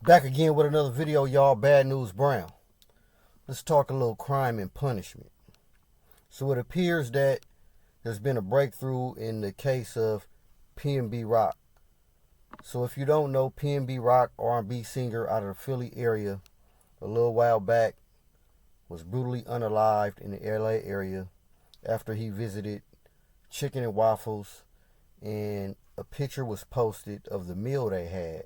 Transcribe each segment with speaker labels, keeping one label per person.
Speaker 1: Back again with another video, y'all. Bad News Brown. Let's talk a little crime and punishment. So it appears that there's been a breakthrough in the case of PMB Rock. So if you don't know, PMB Rock, R&B singer out of the Philly area, a little while back was brutally unalived in the LA area after he visited Chicken and Waffles, and a picture was posted of the meal they had.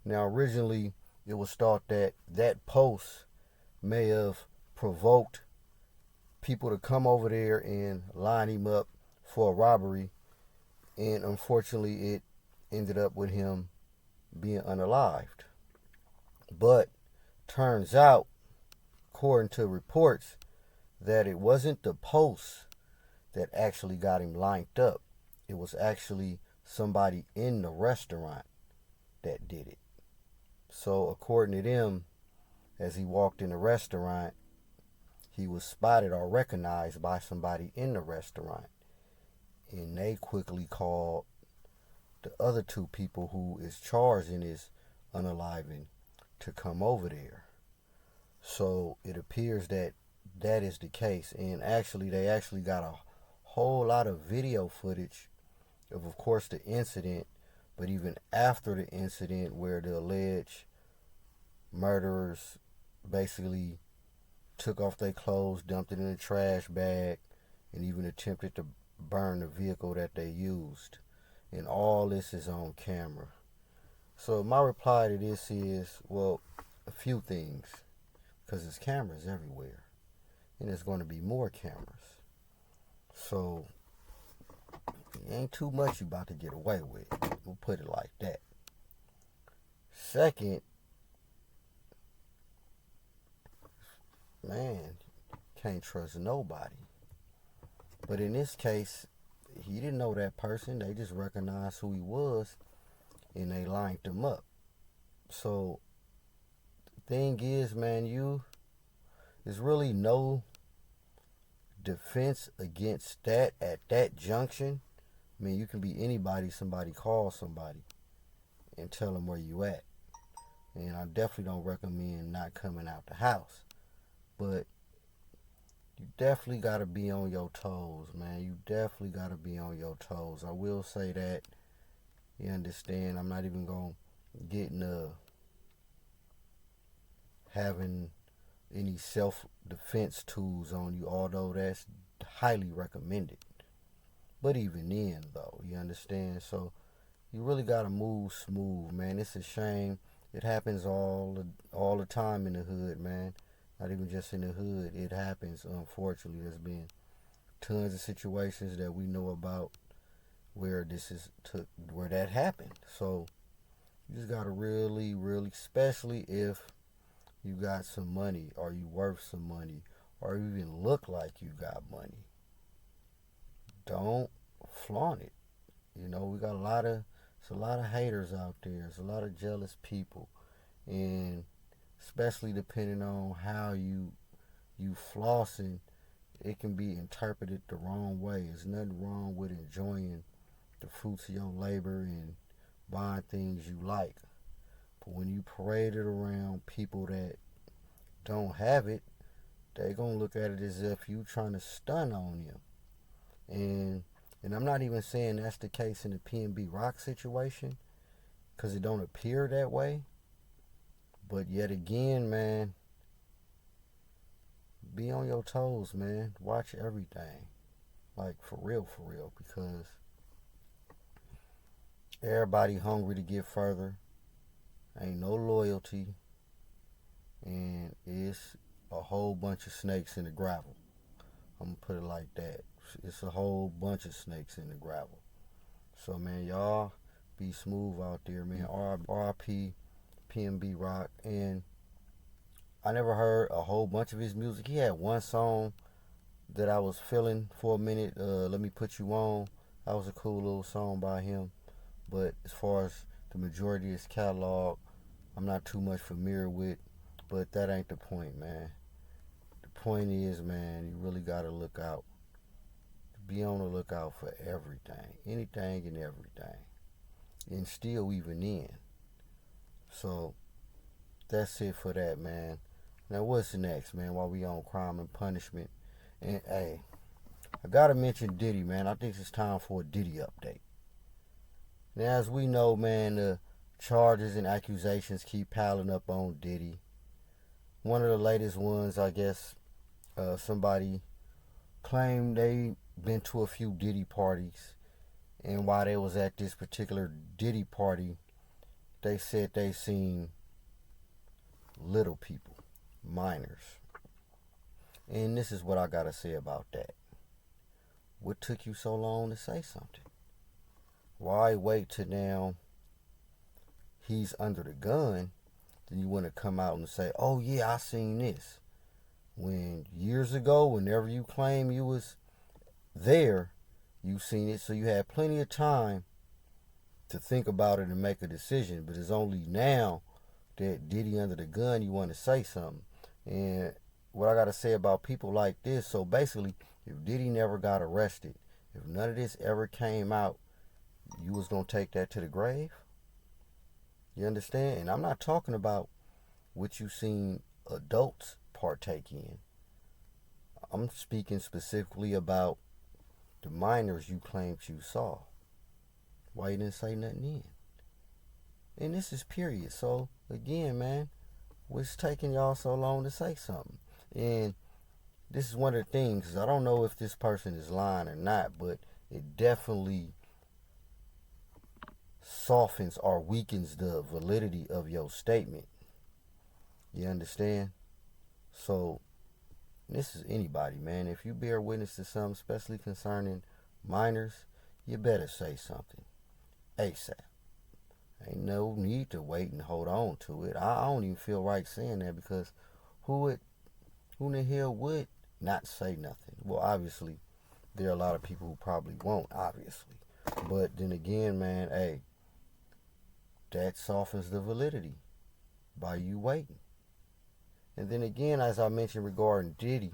Speaker 1: Now, originally, it was thought that that post may have provoked people to come over there and line him up for a robbery, and unfortunately, it ended up with him being unalived. But turns out, according to reports, that it wasn't the post that actually got him lined up. It was actually somebody in the restaurant that did it. So according to them, as he walked in the restaurant, he was spotted or recognized by somebody in the restaurant. And they quickly called the other two people who is charged in this unaliving to come over there. So it appears that that is the case. And actually, they actually got a whole lot of video footage of course, the incident, but even after the incident where the alleged murderers basically took off their clothes, dumped it in a trash bag, and even attempted to burn the vehicle that they used. And all this is on camera. So my reply to this is, well, a few things, because there's cameras everywhere, and there's going to be more cameras. So it ain't too much you about to get away with. We'll put it like that. Second, man, can't trust nobody. But in this case, he didn't know that person. They just recognized who he was, and they lined him up. So the thing is, man, there's really no defense against that at that junction. I mean, you can be anybody, somebody calls somebody and tell them where you at. And I definitely don't recommend not coming out the house. But you definitely got to be on your toes, man. You definitely got to be on your toes. I will say that. You understand? I'm not even going to get into having any self-defense tools on you, although that's highly recommended. But even then, though, you understand? So you really got to move smooth, man. It's a shame. It happens all the time in the hood, man. Not even just in the hood. It happens, unfortunately. There's been tons of situations that we know about where where that happened. So you just got to really, especially if you got some money, or you worth some money, or you even look like you got money, don't flaunt it. You know, we got a lot of haters out there. There's a lot of jealous people, and especially depending on how you flossing, it can be interpreted the wrong way. There's nothing wrong with enjoying the fruits of your labor and buying things you like. But when you parade it around people that don't have it, they're going to look at it as if you trying to stun on them. And I'm not even saying that's the case in the PMB Rock situation, because it don't appear that way. But yet again, man, be on your toes, man. Watch everything. Like, for real, because everybody hungry to get further. Ain't no loyalty. And it's a whole bunch of snakes in the gravel. I'm going to put it like that. It's a whole bunch of snakes in the gravel. So, man, y'all be smooth out there, man. RIP PMB Rock. And I never heard a whole bunch of his music. He had one song that I was feeling for a minute. Let Me Put You On. That was a cool little song by him. But as far as the majority of his catalog, I'm not too much familiar with. But that ain't the point, man. The point is, man, you really got to look out. Be on the lookout for everything. Anything and everything. And still even in. So, that's it for that, man. Now what's next, man? While we on crime and punishment, and hey, I gotta mention Diddy, man. I think it's time for a Diddy update. Now, as we know, man, the charges and accusations keep piling up on Diddy. One of the latest ones, I guess, somebody claimed they been to a few Diddy parties, and while they was at this particular Diddy party, they said they seen little people, minors. And this is what I gotta say about that. What took you so long to say something? Why wait till now he's under the gun, then you want to come out and say, oh yeah, I seen this. When years ago, whenever you claim you was there, you seen it, so you had plenty of time to think about it and make a decision. But it's only now that Diddy under the gun, you want to say something. And what I got to say about people like this, so basically, if Diddy never got arrested, if none of this ever came out, you was going to take that to the grave? You understand? And I'm not talking about what you seen adults partake in. I'm speaking specifically about the minors you claimed you saw. Why you didn't say nothing then? And this is period. So, again, man, what's taking y'all so long to say something? And this is one of the things, I don't know if this person is lying or not, but it definitely softens or weakens the validity of your statement. You understand? So, this is anybody, man. If you bear witness to something, especially concerning minors, you better say something ASAP. Ain't no need to wait and hold on to it. I don't even feel right saying that, because who in the hell would not say nothing? Well, obviously, there are a lot of people who probably won't, obviously. But then again, man, hey, that softens the validity by you waiting. And then again, as I mentioned regarding Diddy,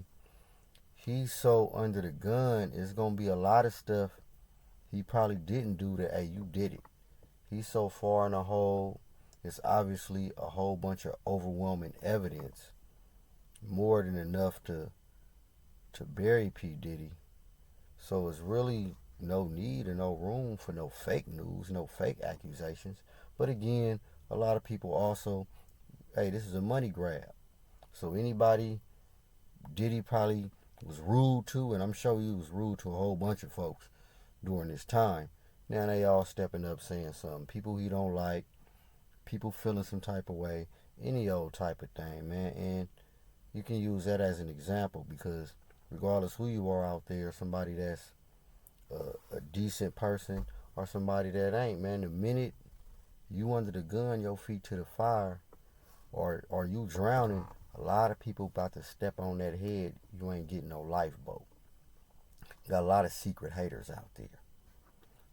Speaker 1: he's so under the gun, it's going to be a lot of stuff he probably didn't do that, hey, you did it. He's so far in the hole, it's obviously a whole bunch of overwhelming evidence, more than enough to bury P. Diddy. So it's really no need or no room for no fake news, no fake accusations. But again, a lot of people also, hey, this is a money grab. So anybody Diddy probably was rude to, and I'm sure he was rude to a whole bunch of folks during this time. Now they all stepping up saying something. People he don't like, people feeling some type of way, any old type of thing, man. And you can use that as an example, because regardless who you are out there, somebody that's a decent person or somebody that ain't, man, the minute you under the gun, your feet to the fire, or you drowning, a lot of people about to step on that head. You ain't getting no lifeboat. You got a lot of secret haters out there.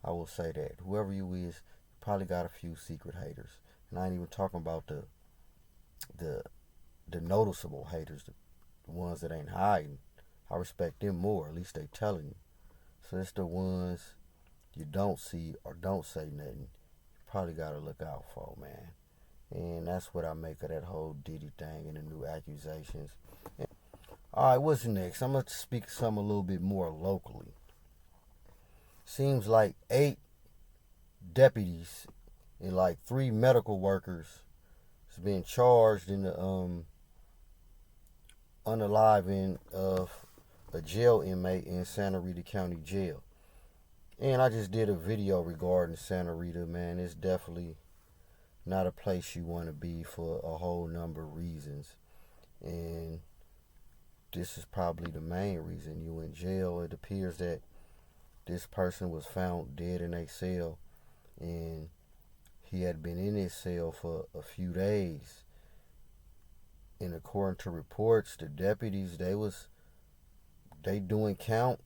Speaker 1: I will say that. Whoever you is, probably got a few secret haters. And I ain't even talking about the noticeable haters, the ones that ain't hiding. I respect them more. At least they telling you. So it's the ones you don't see or don't say nothing. You probably got to look out for, man. And that's what I make of that whole Diddy thing and the new accusations. Alright, what's next? I'm going to speak something a little bit more locally. Seems like 8 deputies and like 3 medical workers has been charged in the unaliving of a jail inmate in Santa Rita County Jail. And I just did a video regarding Santa Rita, man. It's definitely not a place you want to be for a whole number of reasons. And this is probably the main reason. You in jail. It appears that this person was found dead in a cell, and he had been in his cell for a few days. And according to reports, the deputies, they doing count,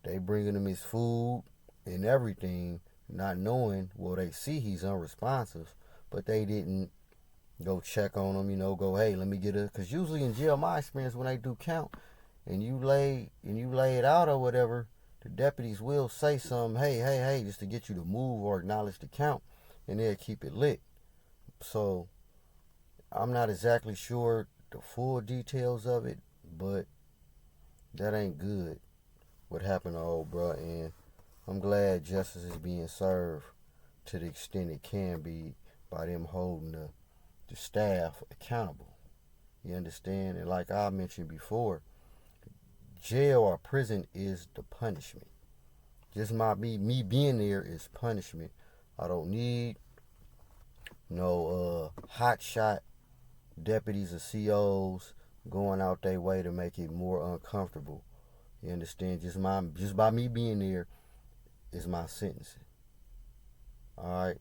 Speaker 1: they bringing him his food and everything, not knowing, well, they see he's unresponsive, but they didn't go check on him, go, hey, let me get a, because usually in jail, my experience, when they do count and you lay it out or whatever, the deputies will say something, hey, just to get you to move or acknowledge the count, and they'll keep it lit. So I'm not exactly sure the full details of it, but that ain't good what happened to old bro. And I'm glad justice is being served to the extent it can be by them holding the staff accountable. You understand? And like I mentioned before, jail or prison is the punishment. Just me being there is punishment. I don't need no hot shot deputies or COs going out their way to make it more uncomfortable. You understand? Just by me being there is my sentencing. All right.